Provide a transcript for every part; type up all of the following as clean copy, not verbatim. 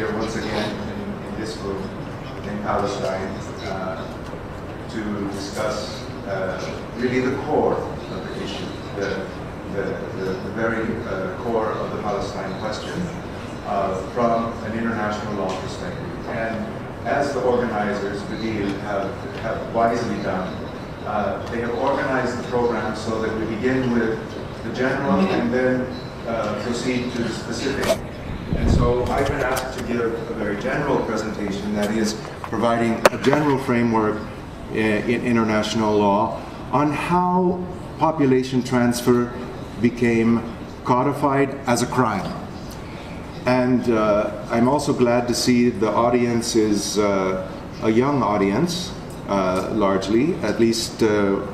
here once again in this room in Palestine to discuss really the core of the issue, the very core of the Palestine question from an international law perspective. And as the organizers, Badil, have wisely done, they have organized the program so that we begin with the general and then proceed to the specific. And so I've been asked to give a very general presentation that is providing a general framework in international law on how population transfer became codified as a crime. And I'm also glad to see the audience is a young audience, largely. At least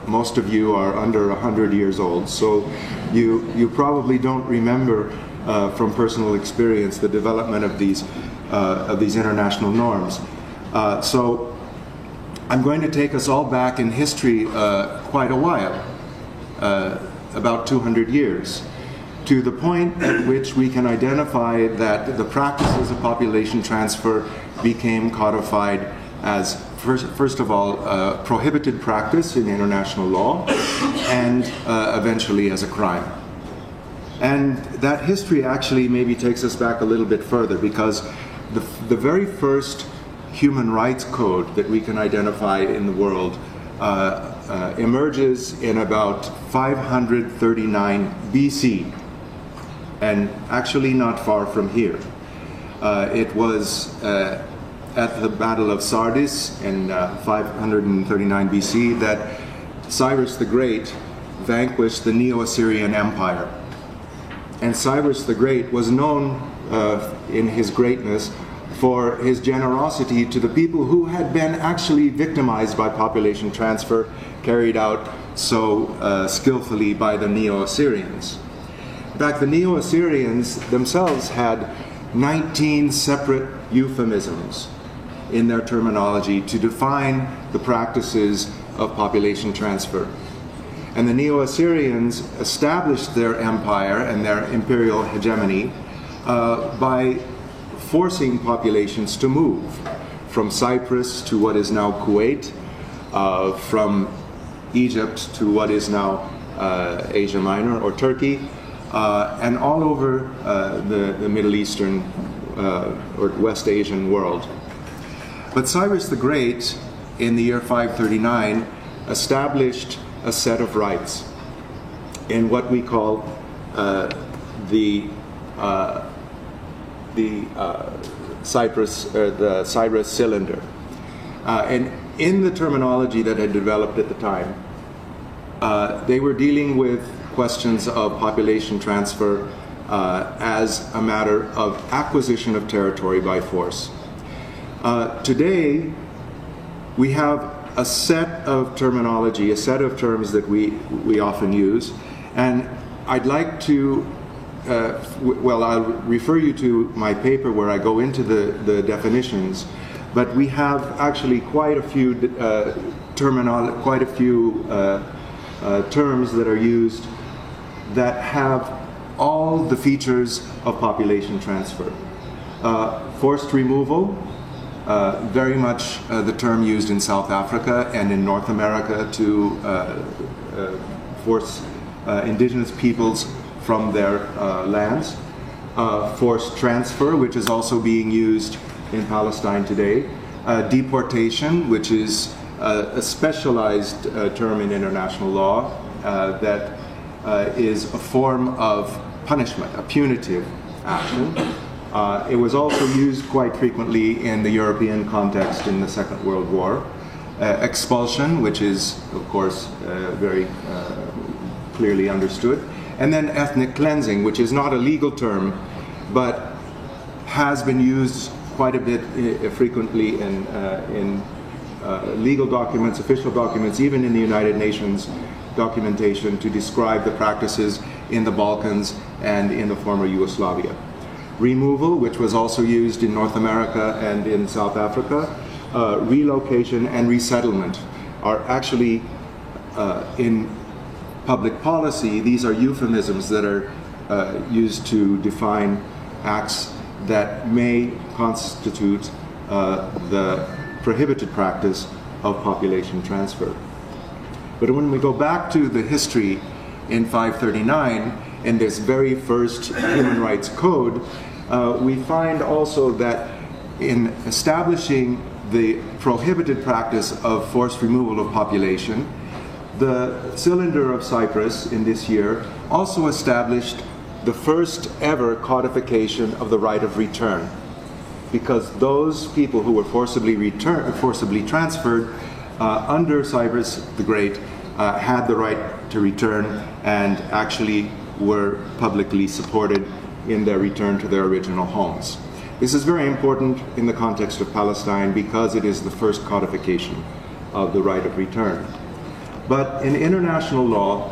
most of you are under 100 years old, so you probably don't remember from personal experience the development of these international norms. So I'm going to take us all back in history quite a while, about 200 years, to the point at which we can identify that the practices of population transfer became codified as, first of all, prohibited practice in international law, and eventually as a crime. And that history actually maybe takes us back a little bit further, because the very first human rights code that we can identify in the world emerges in about 539 BC, and actually not far from here. It was at the Battle of Sardis in 539 BC that Cyrus the Great vanquished the Neo-Assyrian Empire. And Cyrus the Great was known in his greatness for his generosity to the people who had been actually victimized by population transfer carried out so skillfully by the Neo-Assyrians. In fact, the Neo-Assyrians themselves had 19 separate euphemisms in their terminology to define the practices of population transfer. And the Neo-Assyrians established their empire and their imperial hegemony by forcing populations to move from Cyprus to what is now Kuwait, from Egypt to what is now Asia Minor or Turkey, and all over the Middle Eastern or West Asian world. But Cyrus the Great, in the year 539, established a set of rights in what we call the Cyrus cylinder. And in the terminology that had developed at the time, they were dealing with questions of population transfer as a matter of acquisition of territory by force. Today, we have a set of terminology, a set of terms that we often use, and I'd like to, I'll refer you to my paper where I go into the definitions, but we have actually quite a few terms that are used that have all the features of population transfer. Forced removal, very much the term used in South Africa and in North America to force indigenous peoples from their lands. Forced transfer, which is also being used in Palestine today. Deportation, which is a specialized term in international law that is a form of punishment, a punitive action. It was also used quite frequently in the European context in the Second World War. Expulsion, which is, of course, very clearly understood. And then ethnic cleansing, which is not a legal term, but has been used quite a bit frequently in legal documents, official documents, even in the United Nations documentation to describe the practices in the Balkans and in the former Yugoslavia. Removal, which was also used in North America and in South Africa. Relocation and resettlement are actually in public policy. These are euphemisms that are used to define acts that may constitute the prohibited practice of population transfer. But when we go back to the history in 539, in this very first Human Rights Code, we find also that in establishing the prohibited practice of forced removal of population, the Cylinder of Cyprus in this year also established the first ever codification of the right of return, because those people who were forcibly transferred under Cyrus the Great had the right to return and actually were publicly supported in their return to their original homes. This is very important in the context of Palestine because it is the first codification of the right of return. But in international law,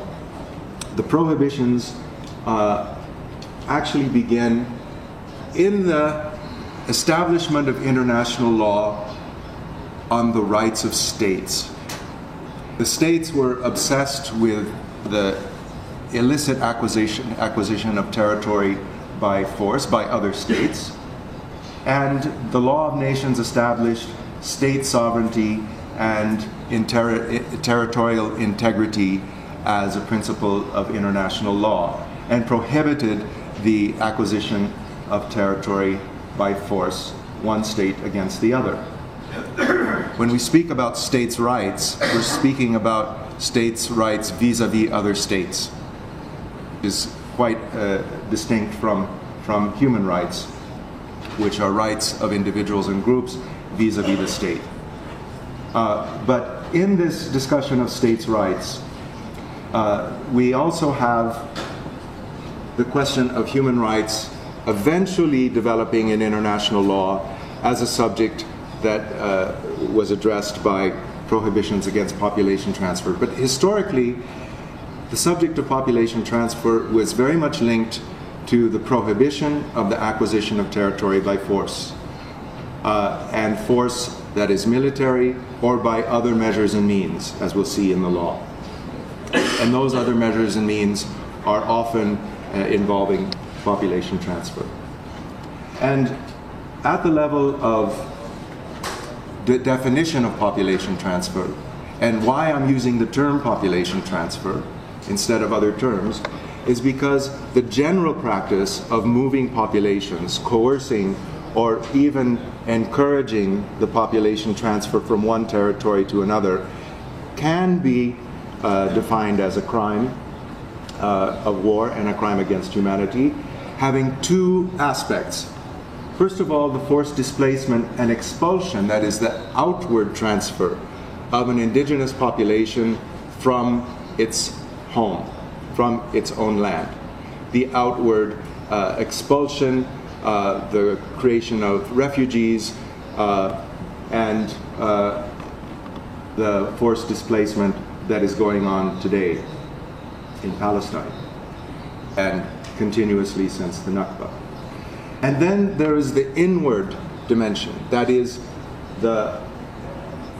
the prohibitions actually begin in the establishment of international law on the rights of states. The states were obsessed with the illicit acquisition of territory by force by other states, and the law of nations established state sovereignty and territorial integrity as a principle of international law, and prohibited the acquisition of territory by force, one state against the other. When we speak about states' rights, we're speaking about states' rights vis-a-vis other states. It is quite distinct from human rights, which are rights of individuals and groups vis-a-vis the state. But in this discussion of states' rights, we also have the question of human rights eventually developing in international law as a subject that was addressed by prohibitions against population transfer. But historically, the subject of population transfer was very much linked to the prohibition of the acquisition of territory by force, and force that is military or by other measures and means, as we'll see in the law. And those other measures and means are often involving population transfer. And at the level of the definition of population transfer, and why I'm using the term population transfer instead of other terms, is because the general practice of moving populations, coercing or even encouraging the population transfer from one territory to another, can be defined as a crime of war and a crime against humanity, having two aspects. First of all, the forced displacement and expulsion, that is the outward transfer of an indigenous population from its home, from its own land. The outward expulsion, the creation of refugees, and the forced displacement that is going on today in Palestine and continuously since the Nakba. And then there is the inward dimension, that is the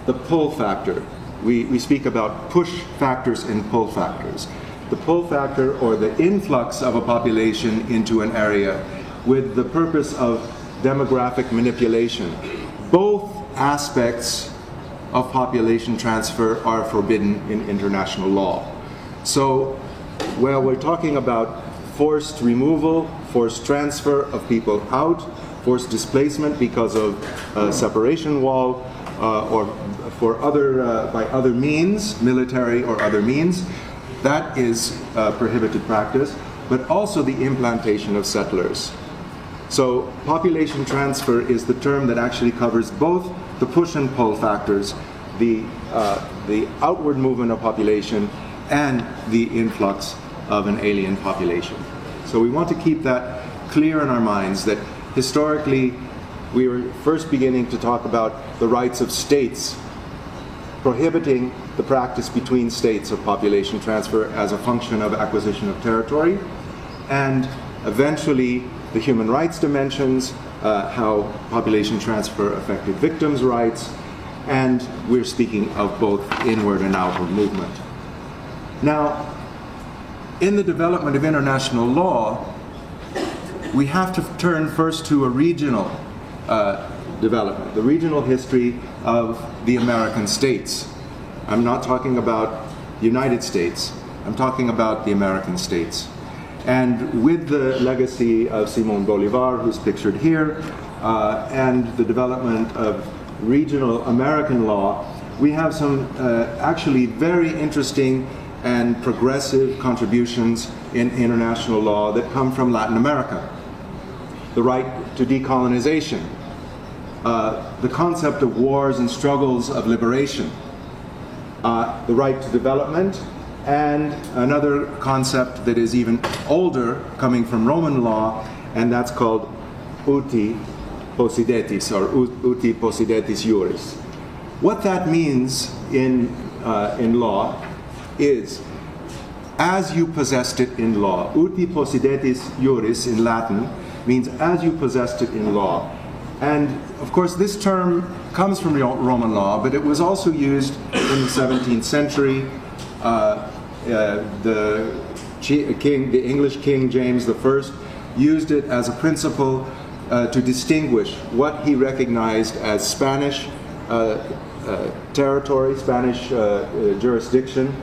pull factor. We speak about push factors and pull factors. The pull factor, or the influx of a population into an area with the purpose of demographic manipulation. Both aspects of population transfer are forbidden in international law. So, while we're talking about forced removal, forced transfer of people out, forced displacement because of a separation wall, or for by other means, military or other means, that is prohibited practice, but also the implantation of settlers. So population transfer is the term that actually covers both the push and pull factors, the outward movement of population, and the influx of an alien population. So we want to keep that clear in our minds, that historically we were first beginning to talk about the rights of states, prohibiting the practice between states of population transfer as a function of acquisition of territory, and eventually the human rights dimensions, how population transfer affected victims' rights, and we're speaking of both inward and outward movement. Now, in the development of international law, we have to turn first to a regional development, the regional history of the American states. I'm not talking about the United States. I'm talking about the American states. And with the legacy of Simón Bolívar, who's pictured here, and the development of regional American law, we have some actually very interesting and progressive contributions in international law that come from Latin America. The right to decolonization, the concept of wars and struggles of liberation, the right to development, and another concept that is even older, coming from Roman law, and that's called uti possidetis, or uti possidetis juris. What that means in law is, as you possessed it in law. Uti possidetis juris in Latin means as you possessed it in law. And of course this term comes from Roman law, but it was also used in the 17th century. The English King James I used it as a principle to distinguish what he recognized as Spanish territory, Spanish jurisdiction,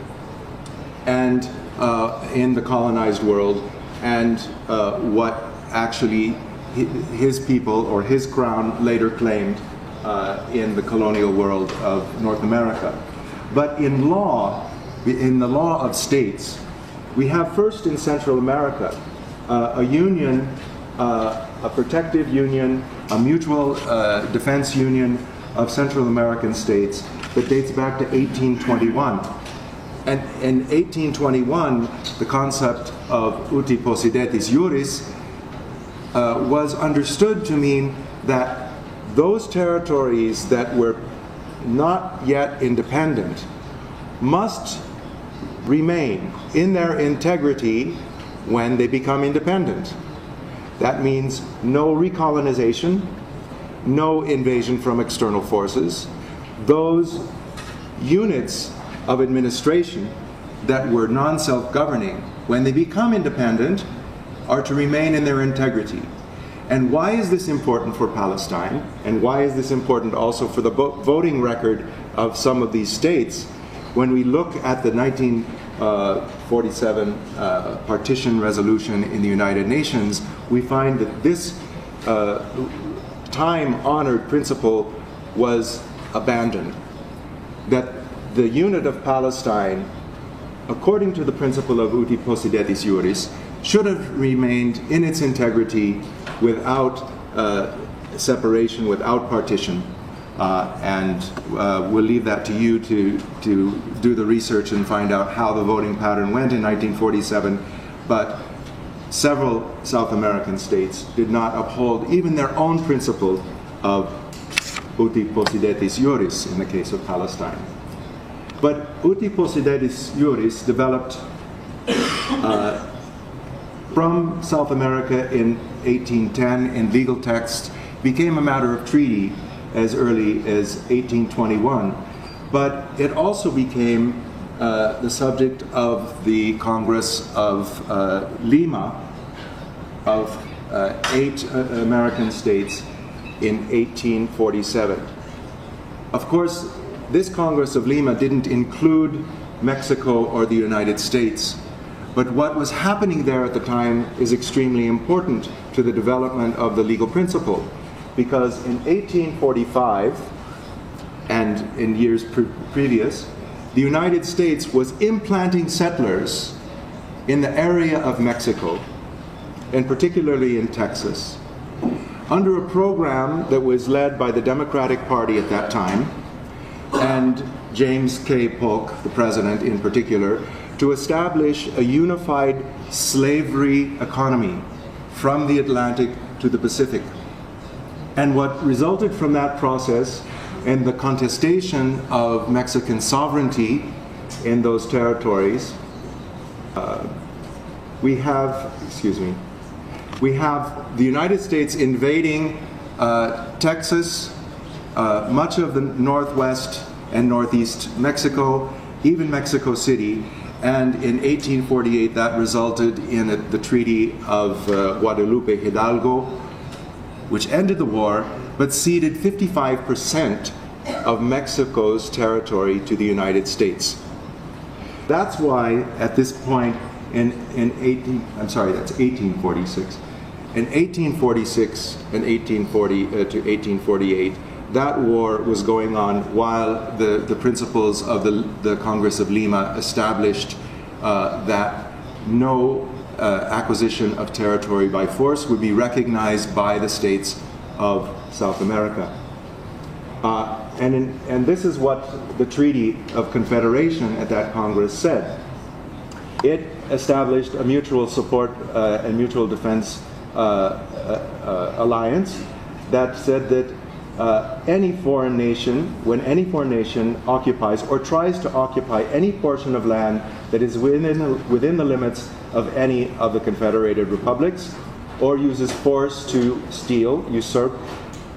and in the colonized world, and what actually his people or his crown later claimed in the colonial world of North America. But in law, in the law of states, we have first in Central America a union, a protective union, a mutual defense union of Central American states that dates back to 1821. And in 1821, the concept of uti possidetis juris was understood to mean that those territories that were not yet independent must remain in their integrity when they become independent. That means no recolonization, no invasion from external forces. Those units of administration that were non-self-governing, when they become independent, are to remain in their integrity. And why is this important for Palestine? And why is this important also for the voting record of some of these states? When we look at the 1947 partition resolution in the United Nations, we find that this time-honored principle was abandoned. That the unit of Palestine, according to the principle of uti possidetis juris, should have remained in its integrity without separation, without partition. And we'll leave that to you to do the research and find out how the voting pattern went in 1947. But several South American states did not uphold even their own principle of uti possidetis juris in the case of Palestine. But uti possidetis juris developed from South America in 1810 in legal texts, became a matter of treaty as early as 1821. But it also became the subject of the Congress of Lima of 8 American states in 1847. Of course, this Congress of Lima didn't include Mexico or the United States, but what was happening there at the time is extremely important to the development of the legal principle, because in 1845 and in years previous, the United States was implanting settlers in the area of Mexico, and particularly in Texas, under a program that was led by the Democratic Party at that time, and James K. Polk, the president in particular, to establish a unified slavery economy from the Atlantic to the Pacific. And what resulted from that process and the contestation of Mexican sovereignty in those territories, we have the United States invading Texas, much of the northwest and northeast Mexico, even Mexico City, And in 1848, that resulted in the Treaty of Guadalupe Hidalgo, which ended the war, but ceded 55% of Mexico's territory to the United States. That's why, at this point, that's 1846. In 1846 and 1840 to 1848, that war was going on while the principles of the Congress of Lima established that no acquisition of territory by force would be recognized by the states of South America. And this is what the Treaty of Confederation at that Congress said. It established a mutual support and mutual defense alliance that said that any foreign nation, when any foreign nation occupies or tries to occupy any portion of land that is within the limits of any of the confederated republics, or uses force to steal, usurp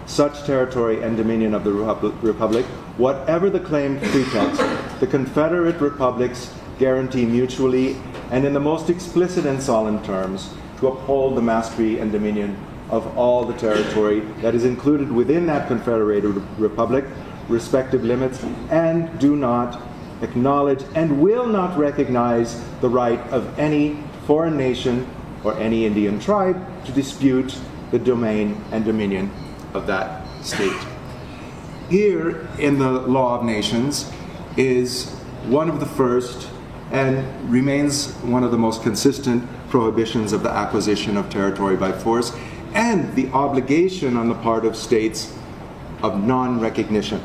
such territory and dominion of the republic, whatever the claimed pretext, the confederate republics guarantee mutually and in the most explicit and solemn terms to uphold the mastery and dominion of all the territory that is included within that confederated republic, respective limits, and do not acknowledge and will not recognize the right of any foreign nation or any Indian tribe to dispute the domain and dominion of that state. Here in the Law of Nations is one of the first and remains one of the most consistent prohibitions of the acquisition of territory by force, and the obligation on the part of states of non-recognition.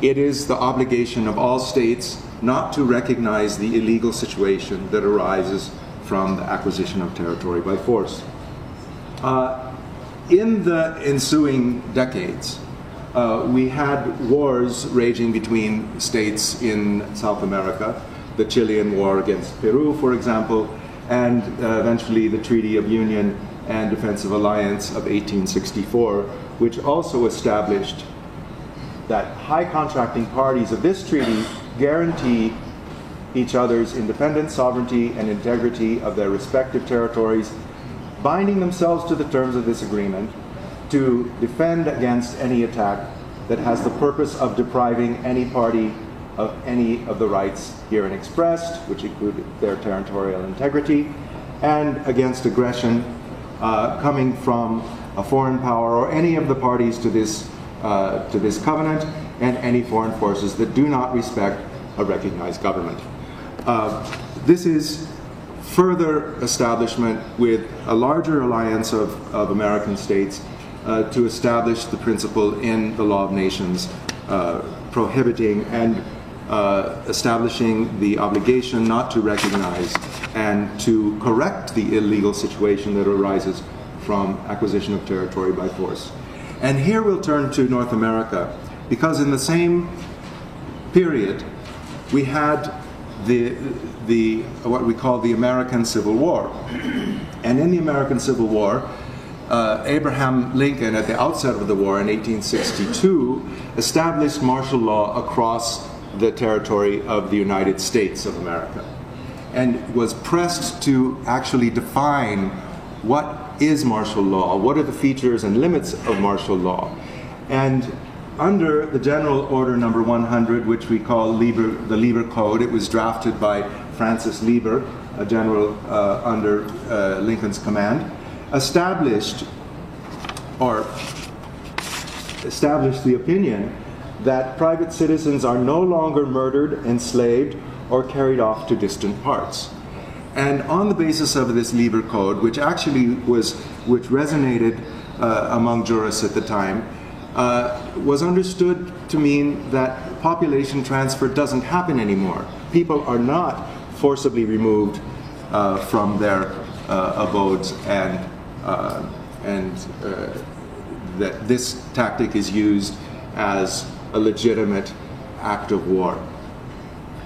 It is the obligation of all states not to recognize the illegal situation that arises from the acquisition of territory by force. In the ensuing decades, we had wars raging between states in South America, the Chilean War against Peru, for example, and eventually the Treaty of Union and Defensive Alliance of 1864, which also established that high contracting parties of this treaty guarantee each other's independence, sovereignty, and integrity of their respective territories, binding themselves to the terms of this agreement to defend against any attack that has the purpose of depriving any party of any of the rights herein expressed, which include their territorial integrity, and against aggression coming from a foreign power or any of the parties to this covenant, and any foreign forces that do not respect a recognized government. This is further establishment with a larger alliance of American states to establish the principle in the Law of Nations prohibiting and establishing the obligation not to recognize and to correct the illegal situation that arises from acquisition of territory by force. And here we'll turn to North America, because in the same period we had what we call the American Civil War. And in the American Civil War, Abraham Lincoln, at the outset of the war in 1862, established martial law across the territory of the United States of America, and was pressed to actually define what is martial law, what are the features and limits of martial law. And under the General Order Number 100, which we call the Lieber Code, it was drafted by Francis Lieber, a general under Lincoln's command, established the opinion that private citizens are no longer murdered, enslaved, or carried off to distant parts. And on the basis of this Lieber Code, which resonated among jurists at the time, was understood to mean that population transfer doesn't happen anymore. People are not forcibly removed from their abodes, and that this tactic is used as a legitimate act of war.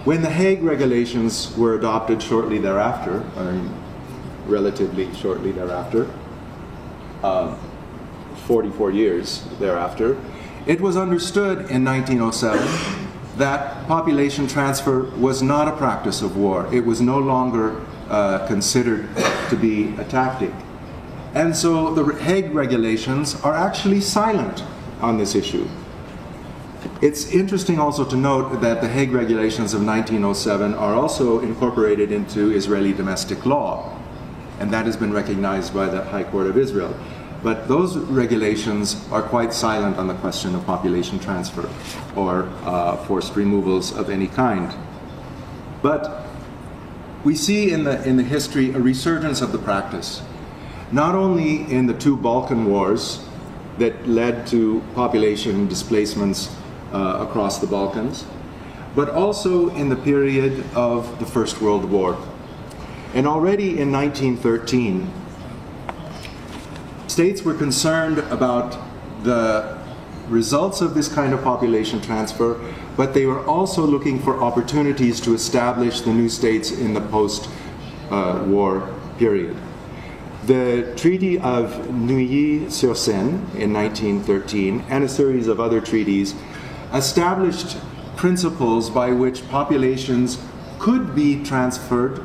When the Hague Regulations were adopted shortly thereafter, relatively shortly thereafter, 44 years thereafter, it was understood in 1907 that population transfer was not a practice of war. It was no longer considered to be a tactic. And so the Hague regulations are actually silent on this issue. It's interesting also to note that the Hague regulations of 1907 are also incorporated into Israeli domestic law, and that has been recognized by the High Court of Israel. But those regulations are quite silent on the question of population transfer or forced removals of any kind. But we see in the history a resurgence of the practice, not only in the two Balkan wars that led to population displacements across the Balkans, but also in the period of the First World War. And already in 1913, states were concerned about the results of this kind of population transfer, but they were also looking for opportunities to establish the new states in the post-war period. The Treaty of Neuilly-sur-Seine in 1913 and a series of other treaties established principles by which populations could be transferred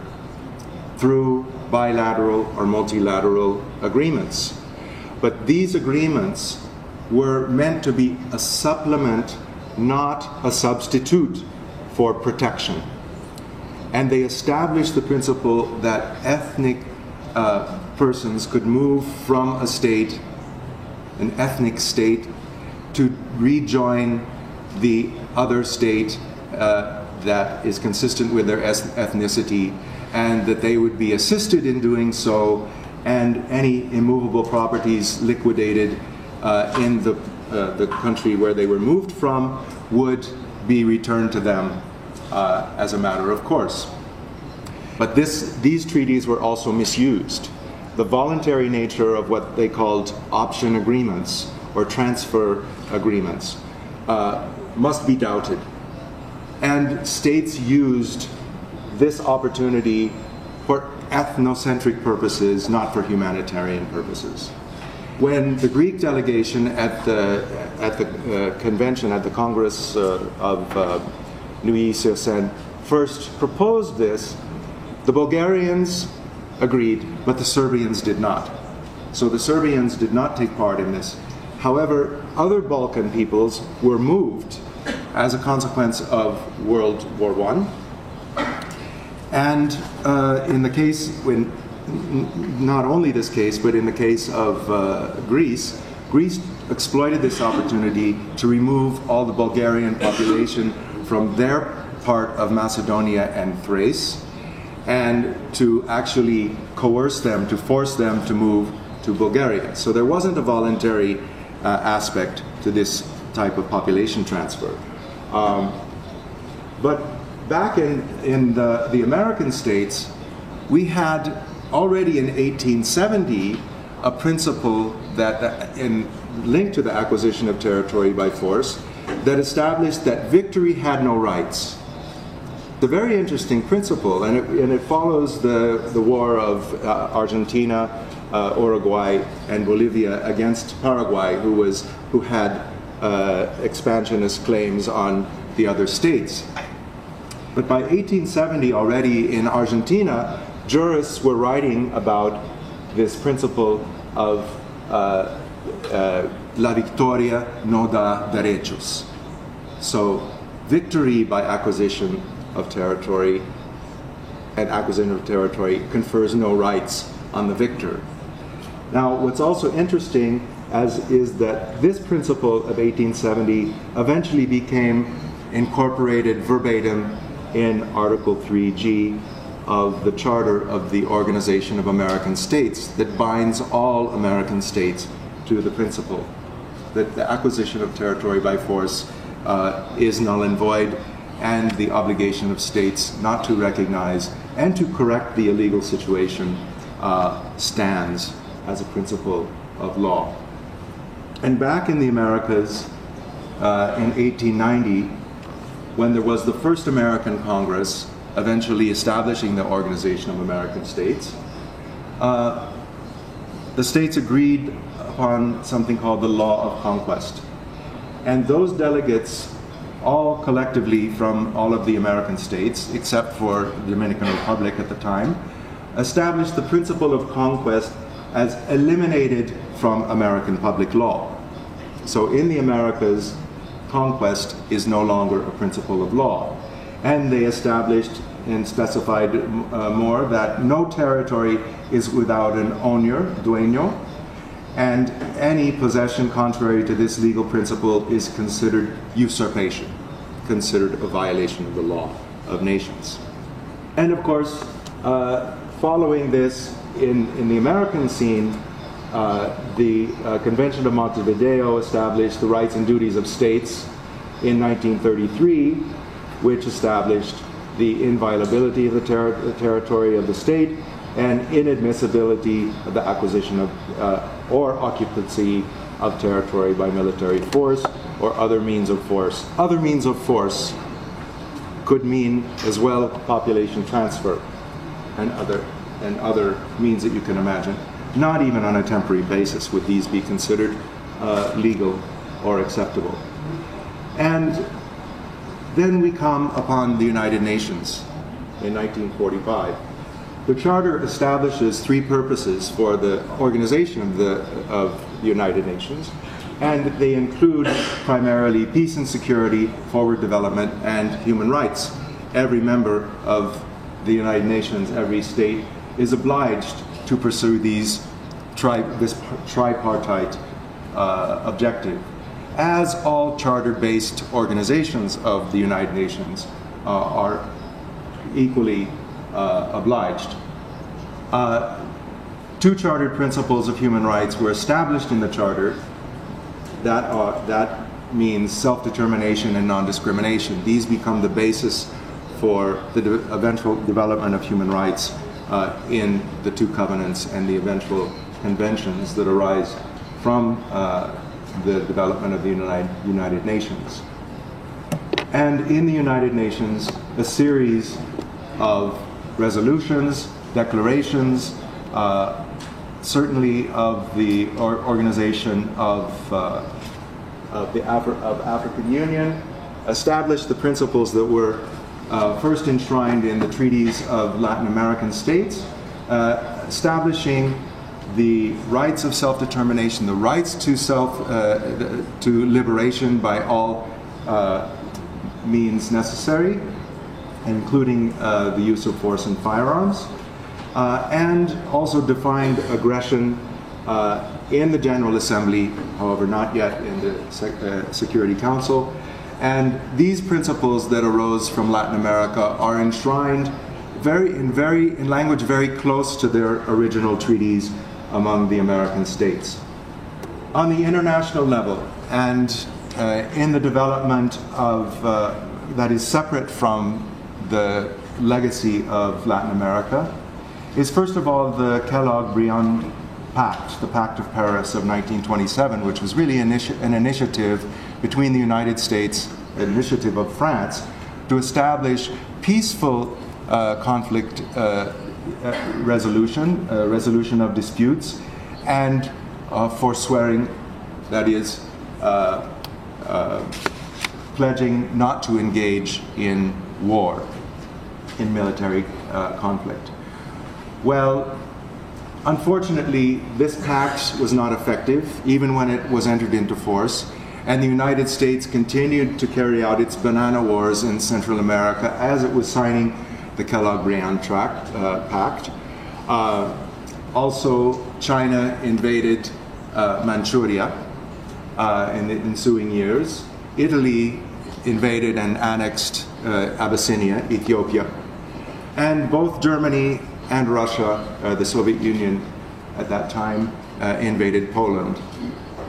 through bilateral or multilateral agreements. But these agreements were meant to be a supplement, not a substitute for protection. And they established the principle that ethnic persons could move from a state, an ethnic state, to rejoin the other state that is consistent with their ethnicity, and that they would be assisted in doing so, and any immovable properties liquidated in the country where they were moved from would be returned to them as a matter of course. But these treaties were also misused. The voluntary nature of what they called option agreements or transfer agreements must be doubted. And states used this opportunity for ethnocentric purposes, not for humanitarian purposes. When the Greek delegation at the convention, at the Congress of Neuilly-sur-Seine first proposed this, the Bulgarians agreed, but the Serbians did not. So the Serbians did not take part in this. However, other Balkan peoples were moved as a consequence of World War I. And in the case, when not only this case, but in the case of Greece, Greece exploited this opportunity to remove all the Bulgarian population from their part of Macedonia and Thrace, and to actually coerce them, to force them to move to Bulgaria. So there wasn't a voluntary aspect to this type of population transfer. But back in the American states, we had already in 1870 a principle that linked to the acquisition of territory by force that established that victory had no rights. The very interesting principle, and it follows the war of Argentina, Uruguay, and Bolivia against Paraguay, who had expansionist claims on the other states. But by 1870, already in Argentina, jurists were writing about this principle of la victoria no da derechos. So victory by acquisition of territory and acquisition of territory confers no rights on the victor. Now, what's also interesting is that this principle of 1870 eventually became incorporated verbatim in Article 3G of the Charter of the Organization of American States that binds all American states to the principle that the acquisition of territory by force is null and void, and the obligation of states not to recognize and to correct the illegal situation stands as a principle of law. And back in the Americas in 1890, when there was the first American Congress eventually establishing the Organization of American States, the states agreed upon something called the Law of Conquest. And those delegates all collectively from all of the American states, except for the Dominican Republic at the time, established the principle of conquest as eliminated from American public law. So in the Americas, conquest is no longer a principle of law. And they established and specified more that no territory is without an owner, dueño, and any possession contrary to this legal principle is considered usurpation, considered a violation of the law of nations. And of course, following this in the American scene, the Convention of Montevideo established the rights and duties of states in 1933, which established the inviolability of the territory of the state and inadmissibility of the acquisition of or occupancy of territory by military force or other means of force. Other means of force could mean as well population transfer and other means that you can imagine. Not even on a temporary basis would these be considered legal or acceptable. And then we come upon the United Nations in 1945. The Charter establishes three purposes for the organization of the United Nations, and they include primarily peace and security, forward development, and human rights. Every member of the United Nations, every state, is obliged to pursue this tripartite objective, as all charter-based organizations of the United Nations are equally obliged. Two chartered principles of human rights were established in the Charter. That means self-determination and non-discrimination. These become the basis for the eventual development of human rights in the two covenants and the eventual conventions that arise from the development of the United Nations. And in the United Nations, a series of resolutions, declarations, certainly of the organization of African Union, established the principles that were first enshrined in the treaties of Latin American states, establishing the rights of self-determination, the rights to liberation by all means necessary, including the use of force and firearms, and also defined aggression in the General Assembly, however not yet in the Security Council. And these principles that arose from Latin America are enshrined in language very close to their original treaties among the American states. On the international level, and in the development of that is separate from the legacy of Latin America, is first of all the Kellogg-Briand Pact, the Pact of Paris of 1927, which was really an initiative between the United States, an initiative of France, to establish peaceful conflict resolution of disputes, and forswearing, that is, pledging not to engage in war, in military conflict. Well, unfortunately, this pact was not effective, even when it was entered into force, and the United States continued to carry out its banana wars in Central America as it was signing the Kellogg-Briand Pact. Also, China invaded Manchuria in the ensuing years. Italy invaded and annexed Abyssinia, Ethiopia. And both Germany and Russia, the Soviet Union at that time, invaded Poland.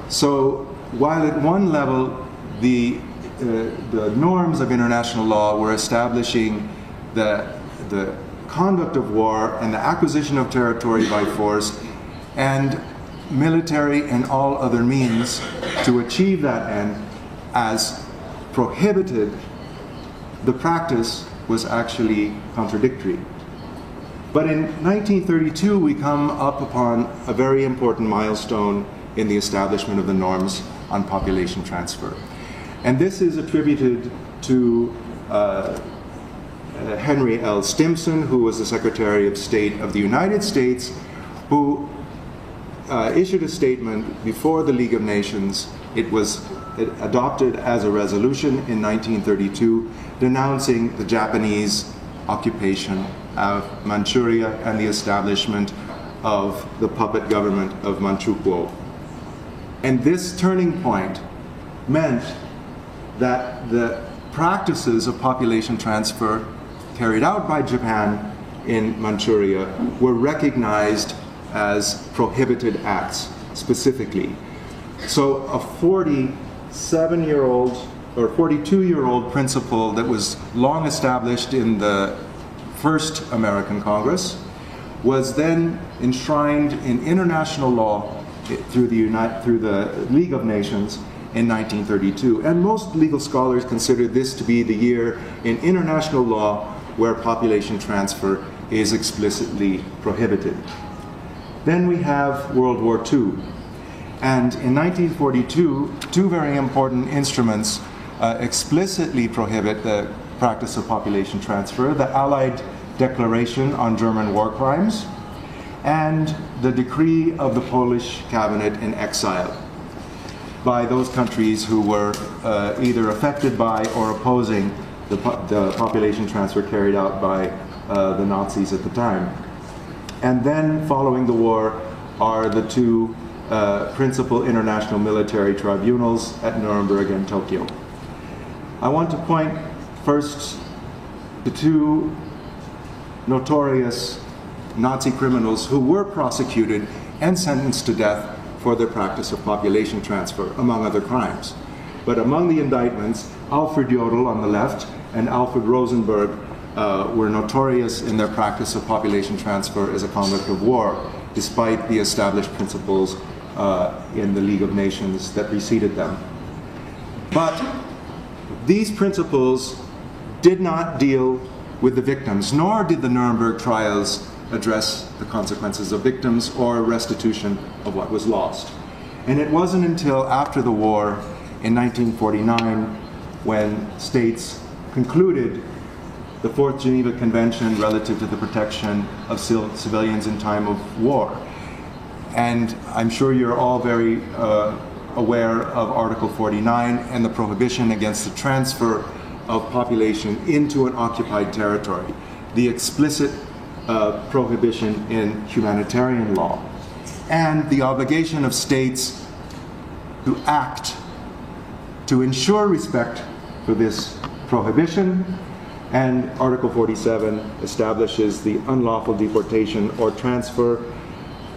So while at one level the norms of international law were establishing the conduct of war and the acquisition of territory by force and military and all other means to achieve that end as prohibited, the practice was actually contradictory. But in 1932, we come up upon a very important milestone in the establishment of the norms on population transfer. And this is attributed to Henry L. Stimson, who was the Secretary of State of the United States, who issued a statement before the League of Nations. It was adopted as a resolution in 1932 denouncing the Japanese occupation of Manchuria and the establishment of the puppet government of Manchukuo. And this turning point meant that the practices of population transfer carried out by Japan in Manchuria were recognized as prohibited acts specifically. So a 47-year-old or 42-year-old principle that was long established in the first American Congress was then enshrined in international law through the League of Nations in 1932. And most legal scholars consider this to be the year in international law where population transfer is explicitly prohibited. Then we have World War II. And in 1942, two very important instruments explicitly prohibit the practice of population transfer: the Allied Declaration on German War Crimes and the decree of the Polish cabinet in exile by those countries who were either affected by or opposing the population transfer carried out by the Nazis at the time. And then following the war are the two principal international military tribunals at Nuremberg and Tokyo. I want to point first to two notorious Nazi criminals who were prosecuted and sentenced to death for their practice of population transfer, among other crimes. But among the indictments, Alfred Jodl on the left and Alfred Rosenberg were notorious in their practice of population transfer as a conduct of war, despite the established principles in the League of Nations that preceded them. But these principles did not deal with the victims, nor did the Nuremberg trials address the consequences of victims or restitution of what was lost. And it wasn't until after the war in 1949 when states concluded the Fourth Geneva Convention relative to the protection of civilians in time of war. And I'm sure you're all very aware of Article 49 and the prohibition against the transfer of population into an occupied territory, the explicit prohibition in humanitarian law, and the obligation of states to act to ensure respect for this prohibition. And Article 47 establishes the unlawful deportation or transfer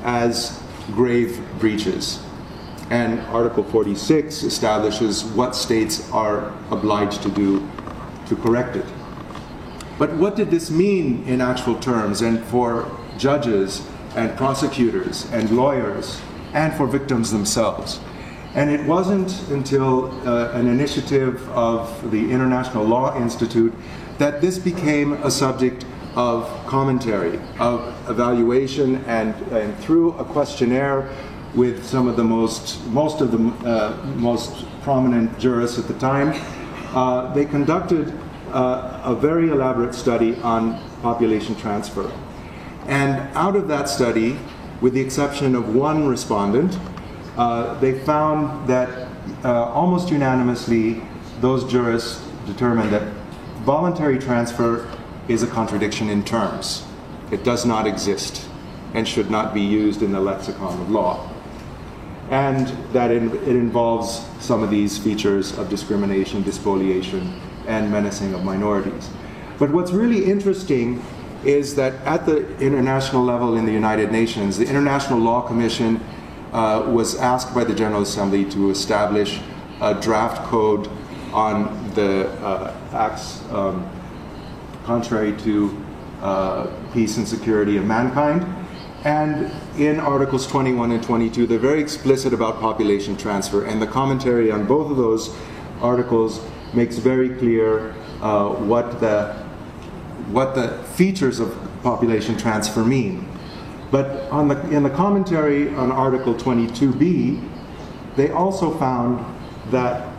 as grave breaches. And Article 46 establishes what states are obliged to do to correct it. But what did this mean in actual terms, and for judges and prosecutors and lawyers and for victims themselves? And it wasn't until an initiative of the International Law Institute that this became a subject of commentary, of evaluation, and through a questionnaire with some of the most prominent jurists at the time, they conducted a very elaborate study on population transfer. And out of that study, with the exception of one respondent, they found that almost unanimously those jurists determined that voluntary transfer is a contradiction in terms. It does not exist and should not be used in the lexicon of law. And that it involves some of these features of discrimination, despoliation, and menacing of minorities. But what's really interesting is that at the international level in the United Nations, the International Law Commission was asked by the General Assembly to establish a draft code on the acts contrary to peace and security of mankind. And in Articles 21 and 22, they're very explicit about population transfer, and the commentary on both of those articles makes very clear what the features of population transfer mean. But in the commentary on Article 22b, they also found that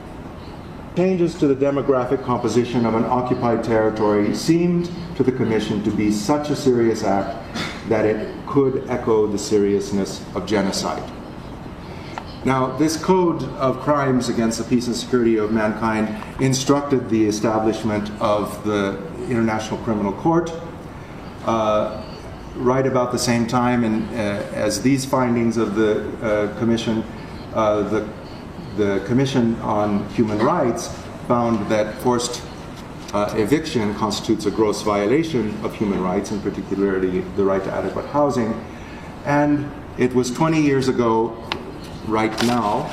changes to the demographic composition of an occupied territory seemed to the Commission to be such a serious act that it could echo the seriousness of genocide. Now, this code of crimes against the peace and security of mankind instructed the establishment of the International Criminal Court right about the same time, and as these findings of the Commission, the Commission on Human Rights found that forced eviction constitutes a gross violation of human rights, and particularly the right to adequate housing. And it was 20 years ago, right now,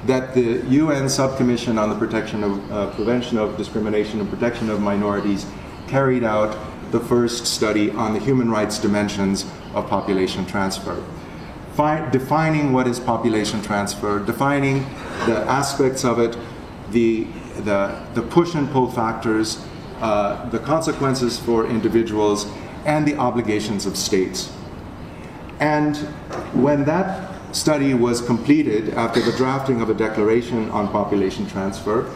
that the UN Subcommission on the Protection of Prevention of Discrimination and Protection of Minorities carried out the first study on the human rights dimensions of population transfer, defining what is population transfer, defining the aspects of it, the push and pull factors, the consequences for individuals, and the obligations of states. And when that study was completed after the drafting of a declaration on population transfer,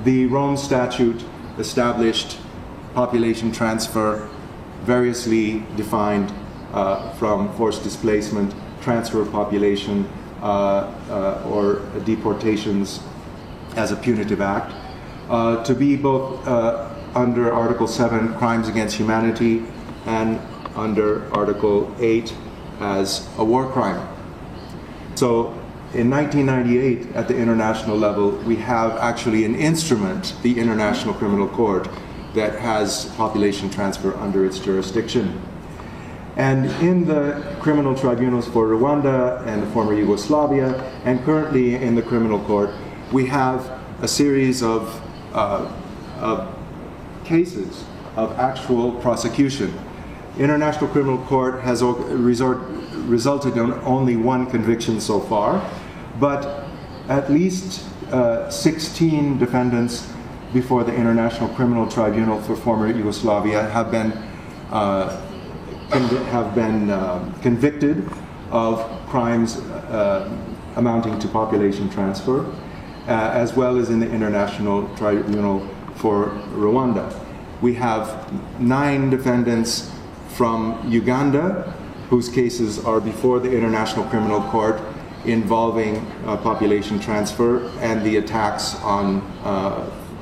the Rome Statute established population transfer variously defined from forced displacement, transfer of population, or deportations as a punitive act, to be both under Article 7, crimes against humanity, and under Article 8 as a war crime. So in 1998, at the international level, we have actually an instrument, the International Criminal Court, that has population transfer under its jurisdiction. And in the criminal tribunals for Rwanda and the former Yugoslavia, and currently in the criminal court, we have a series of cases of actual prosecution. International Criminal Court has resulted in only one conviction so far, but at least 16 defendants before the International Criminal Tribunal for former Yugoslavia have been convicted of crimes amounting to population transfer, as well as in the International Tribunal for Rwanda. We have 9 defendants from Uganda, whose cases are before the International Criminal Court involving population transfer and the attacks on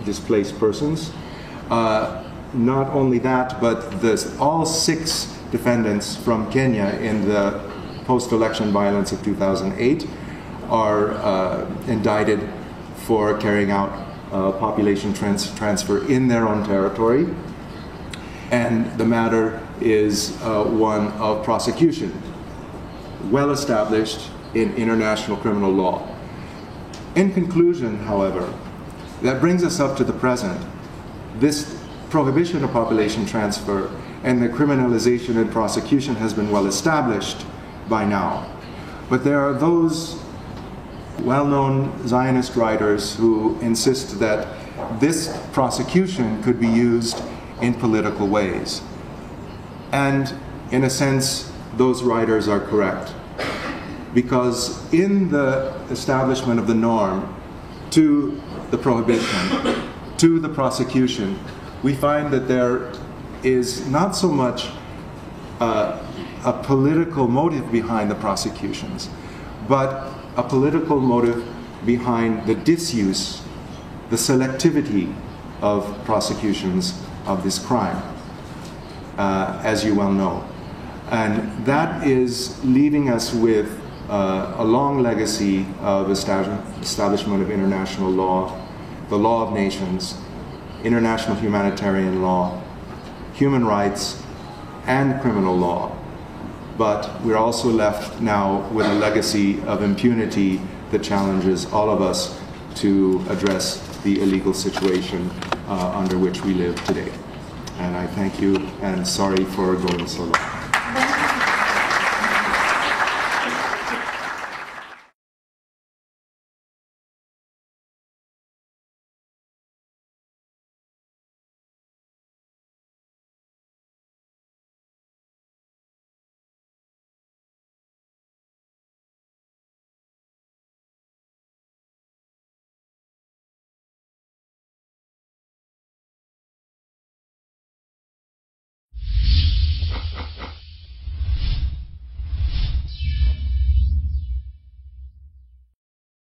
displaced persons. Not only that, but all 6 defendants from Kenya in the post-election violence of 2008 are indicted for carrying out population transfer in their own territory. And the matter is one of prosecution, well established in international criminal law. In conclusion, however, that brings us up to the present. This prohibition of population transfer and the criminalization and prosecution has been well established by now. But there are those well-known Zionist writers who insist that this prosecution could be used in political ways. And in a sense, those writers are correct. Because in the establishment of the norm to the prohibition, to the prosecution, we find that there is not so much a political motive behind the prosecutions, but a political motive behind the disuse, the selectivity of prosecutions of this crime, as you well know. And that is leaving us with a long legacy of establishment of international law, the law of nations, international humanitarian law, human rights, and criminal law. But we're also left now with a legacy of impunity that challenges all of us to address the illegal situation under which we live today. And I thank you, and sorry for going so long.